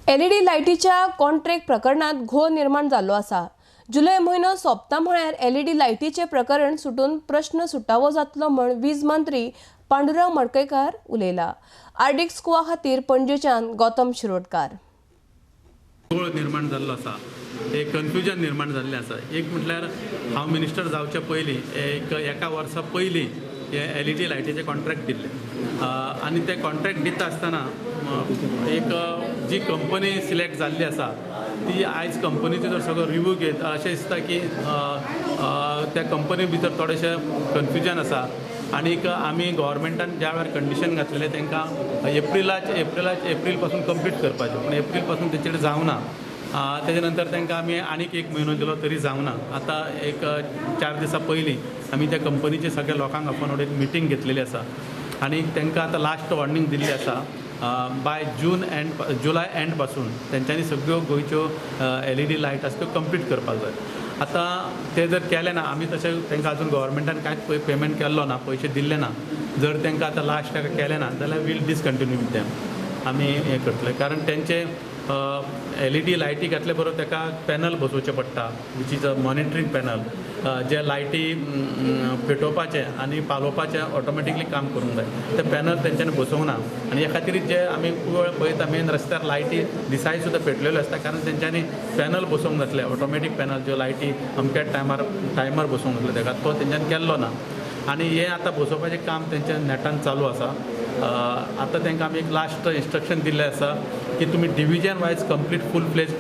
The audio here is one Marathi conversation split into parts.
LED लायटीच्या कॉन्ट्रॅक्ट प्रकरणात घोळ निर्माण जाल्लो आसा। जुलय म्हयनो सोंपता म्हळ्यार LED लायटीचे प्रकरण सुटून प्रश्न सुटावो जातलो म्हण वीज मंत्री पांडुरंग मडकयकार उलयला। आर्डिक स्कुआ खातीर पणजेच्यान गौतम शिरोडकार। घोळ निर्माण जाल्लो आसा, एक कन्फ्युजन निर्माण जाल्लें आसा। एक म्हटल्यार हांव मिनिस्टर जावचे पयलीं एका वर्सा पयलीं हे LED लायटीचे कॉन्ट्रॅक्ट दिल्ले आनी ते कॉन्ट्रॅक्ट दिता आसतना एक जी कंपनी सिलेक्ट जाल्ली आसा ती आयज कंपनीचो जर सगळो रिव्यू घेत अशें दिसता की त्या कंपनी भितर थोडेशें कन्फ्युजन आसा। आनीक आमी गव्हर्मेंटान ज्या वेळार कंडिशन घातलेलें तांकां एप्रील पासून कंप्लीट करपाचें, पूण एप्रील पासून तेंचे कडेन जावना। तेजे नंतर तांकां आमी आनीक एक म्हयनो दिलो तरी जावना। आतां एक 4 दिसां पयलीं आमी त्या कंपनीचे सगळ्या लोकांक आपोवन एक मिटींग घेतलेली आसा आनी तांकां आतां लास्ट वॉर्निंग दिल्ली आसा बाय जुलय एंड पासून तेंच्यांनी सगळ्यो गोंयच्यो LED लायट आसा त्यो कंप्लीट करपाक जाय। आतां ते जर केलें ना, आमी तशें तांकां आजून गव्हर्मेंटान कांयच पेमेंट केल्लो ना, पयशे दिल्ले ना। जर तांकां आतां लास्ट ताका केलें ना जाल्यार वील डिसकंटिन्यू विथ देम, आमी हें करतले। कारण तेंचे LED लायटी घातले बरोबर ताका पॅनल बसोवचें पडटा, which is a monitoring panel, जे लायटी पेटोवपाचे आनी पालोवपाचें ऑटोमॅटिकली काम करूंक जाय। ते पॅनल तेंच्यांनी बसोवंक ना आनी हे खातीर जे आमी खूब वेळ पळयता मेन रस्त्यार लायटी दिसाळी सुद्दां पेटलेल्यो आसता, कारण तेंच्यांनी पॅनल बसोवंक जातले, ऑटोमॅटीक पॅनल ज्यो लायटी अमक्या टायमार बसोवंक जातले ताका, तो तेंच्यांनी केल्लो ना। आनी हे आतां बसोवपाचें काम तेंच्या नेटान चालू आसा। आतां तांकां आमी एक लास्ट इंस्ट्रक्शन दिल्लें आसा की तुमी डिविजन वायज कंप्लीट फूल फ्लेज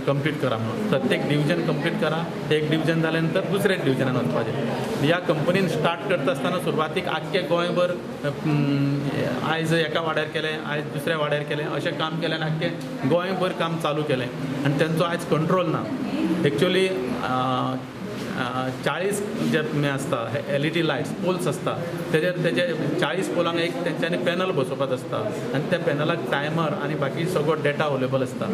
कंप्लीट करा म्हणून। प्रत्येक डिविजन कंप्लीट करा, एक डिविजन जाल्या नंतर दुसऱ्या डिविजनान वचपाचें। ह्या कंपनीन स्टार्ट करता आसतना सुरवातीक आख्खे गोंयभर आयज एका वाड्यार केलें, आयज दुसऱ्या वाड्यार केलें, अशें काम केलें आनी आख्खें गोंयभर काम चालू केलें आनी तेंचो आयज कंट्रोल ना। एक्चुअली 40 जे आसता LED लायट्स पोल्स आसता, तेजे 40 पोलांक एक तेंच्यांनी पॅनल बसोवपाचो आसता आनी त्या पॅनलाक टायमर आनी बाकी सगळो डेटा अवेलेबल आसता।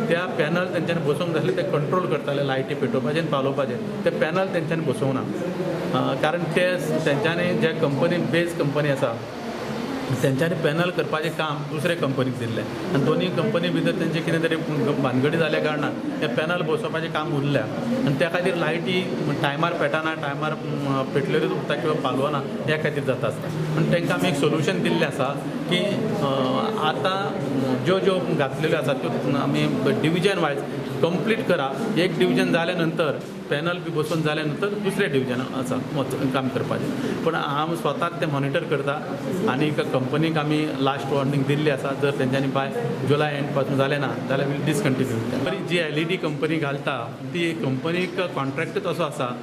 त्या पॅनल तेंच्यांनी बसोवंक जाय आसले, ते कंट्रोल करताले लायटी पेटोवपाचें आनी पालोवपाचें। ते पॅनल तेंच्यांनी बसोवंक ना, कारण ते तेंच्यांनी जे कंपनीन बेज कंपनी आसा तेंच्यांनी पॅनल करपाचें काम दुसरे कंपनीक दिल्लें आनी दोनी कंपनी भितर तेंचे कितें तरी भानगडी जाल्या कारणान ते पॅनल बसोवपाचें काम उरल्या आनी त्या खातीर लायटी टायमार पेटना, टायमार पेटलेल्योच उरता किंवा पालवना, ह्या खातीर जाता आसता। पूण तांकां आमी एक सोल्युशन दिल्लें आसा की आतां ज्यो घातलेल्यो आसा त्यो आमी डिविजन वायज कंप्लीट करा। एक डिविजन जाल्या नंतर पॅनल बी बसोवन जाल्या नंतर दुसऱ्या डिविजनाक आसा काम करपाचें। पूण हांव स्वताच तें मॉनिटर करता आनी कंपनीक आमी लास्ट वॉर्निंग दिल्ली आसा, जर तेंच्यांनी बाय जुलय एंड पासून जालें ना जाल्यार वील डिसकंटिन्यू। बरी जी LED कंपनी घालता ती कंपनीक कॉन्ट्रॅक्टच असो आसा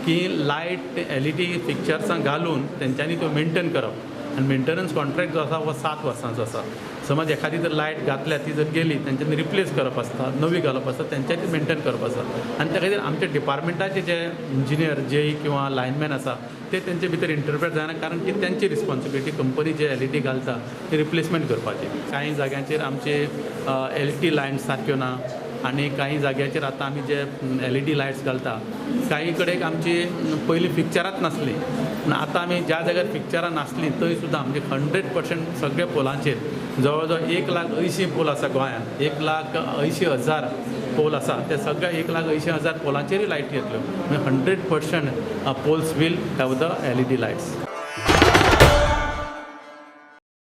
की लायट LED फिक्चर्सां घालून तेंच्यांनी त्यो मेंटेन करप आनी मेंटेनन्स कॉन्ट्रॅक्ट जो आसा हो 7 वर्सांचो आसा। समज एखादी जर लायट घातल्या ती जर गेली तेंच्यांनी रिप्लेस करप आसता, नवी घालप आसता, तेंच्यांनी मेंटेन करप आसता आनी त्या खातीर आमच्या डिपार्टमेंटाचे जे इंजिनियर JE किंवा लायनमॅन आसा ते तेंचे भितर इंटरफेर जायना, कारण ती तेंची रिस्पॉन्सिबिलिटी कंपनी जे LED घालता ती रिप्लेसमेंट करपाची। कांय जाग्यांचेर आमचे LED लायन्स सारक्यो ना आनी कांय जाग्याचेर आतां आमी जे LED लायट्स घालता कांय कडेन आमची पयलीं फिक्चराच नासली, पूण आतां आमी ज्या जाग्यार फिक्चरां नासलीं थंय सुद्दां आमचे 100% सगळ्या पोलांचेर जवळ जवळ 1,80,000 पोल आसा गोंयांत, 1,80,000 पोल आसा, ते सगळ्या 1,80,000 पोलांचेरूय लायटी येतल्यो। 100% poles will have the LED lights.